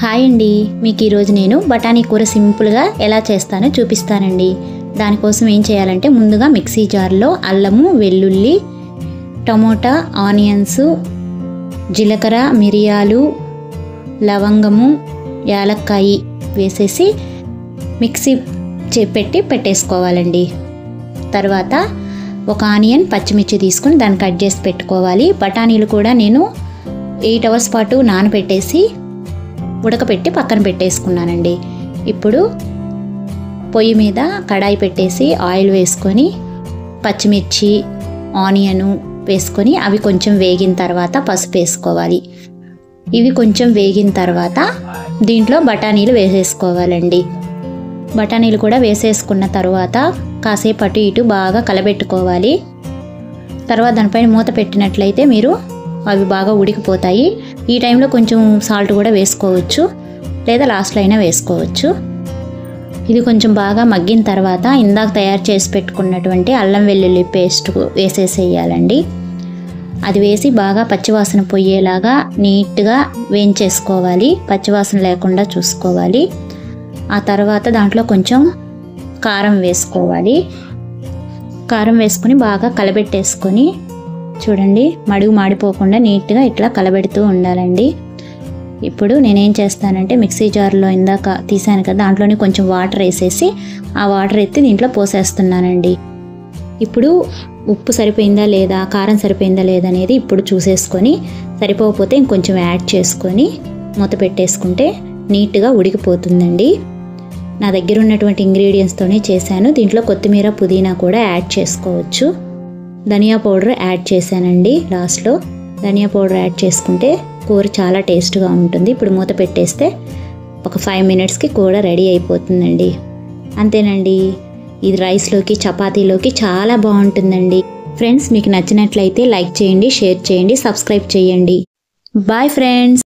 Hi అండి, మీకు ఈరోజు నేను బఠానీ కూర సింపుల్గా ఎలా చేస్తానో చూపిస్తానండి. దానికోసం ఏం చేయాలంటే ముందుగా మిక్సీ జార్లో అల్లము, వెల్లుల్లి, టమోటా, ఆనియన్స్, జీలకర్ర, మిరియాలు, లవంగము, యాలక్కాయి వేసేసి మిక్సీ పెట్టేసుకోవాలండి. తర్వాత ఒక ఆనియన్, పచ్చిమిర్చి తీసుకుని దాన్ని కట్ చేసి పెట్టుకోవాలి. బఠానీలు కూడా నేను 8 అవర్స్ పాటు నానబెట్టేసి ఉడకపెట్టి పక్కన పెట్టేసుకున్నానండి. ఇప్పుడు పొయ్యి మీద కడాయి పెట్టేసి ఆయిల్ వేసుకొని పచ్చిమిర్చి, ఆనియను వేసుకొని అవి కొంచెం వేగిన తర్వాత పసుపు వేసుకోవాలి. ఇవి కొంచెం వేగిన తర్వాత దీంట్లో బఠానీలు వేసేసుకోవాలండి. బఠానీలు కూడా వేసేసుకున్న తర్వాత కాసేపు అటు ఇటు బాగా కలబెట్టుకోవాలి. తర్వాత దానిపైన మూత పెట్టినట్లయితే అవి బాగా ఉడికిపోతాయి. ఈ టైంలో కొంచెం సాల్ట్ కూడా వేసుకోవచ్చు, లేదా లాస్ట్లో అయినా వేసుకోవచ్చు. ఇది కొంచెం బాగా మగ్గిన తర్వాత ఇందాక తయారు చేసి పెట్టుకున్నటువంటి అల్లం వెల్లుల్లి పేస్ట్ వేసేసేయాలండి. అది వేసి బాగా పచ్చివాసన పోయేలాగా నీట్గా వేయించేసుకోవాలి. పచ్చివాసన లేకుండా చూసుకోవాలి. ఆ తర్వాత దాంట్లో కొంచెం కారం వేసుకోవాలి. కారం వేసుకొని బాగా కలబెట్టేసుకొని చూడండి, మడుగు మాడిపోకుండా నీట్గా ఇట్లా కలబెడుతూ ఉండాలండి. ఇప్పుడు నేనేం చేస్తానంటే మిక్సీ జార్లో ఇందాక తీసాను కదా, దాంట్లోనే కొంచెం వాటర్ వేసేసి ఆ వాటర్ ఎత్తి దీంట్లో పోసేస్తున్నానండి. ఇప్పుడు ఉప్పు సరిపోయిందా లేదా, కారం సరిపోయిందా లేదా అనేది ఇప్పుడు చూసేసుకొని సరిపోకపోతే ఇంకొంచెం యాడ్ చేసుకొని మూత పెట్టేసుకుంటే నీట్గా ఉడికిపోతుందండి. నా దగ్గర ఉన్నటువంటి ఇంగ్రీడియంట్స్తోనే చేశాను. దీంట్లో కొత్తిమీర, పుదీనా కూడా యాడ్ చేసుకోవచ్చు. ధనియా పౌడర్ యాడ్ చేశానండి. లాస్ట్లో ధనియా పౌడర్ యాడ్ చేసుకుంటే కూర చాలా టేస్ట్గా ఉంటుంది. ఇప్పుడు మూత పెట్టేస్తే ఒక 5 మినిట్స్కి కూర రెడీ అయిపోతుందండి. అంతేనండి. ఇది రైస్లోకి, చపాతీలోకి చాలా బాగుంటుందండి. ఫ్రెండ్స్, మీకు నచ్చినట్లయితే లైక్ చేయండి, షేర్ చేయండి, సబ్స్క్రైబ్ చేయండి. Bye friends.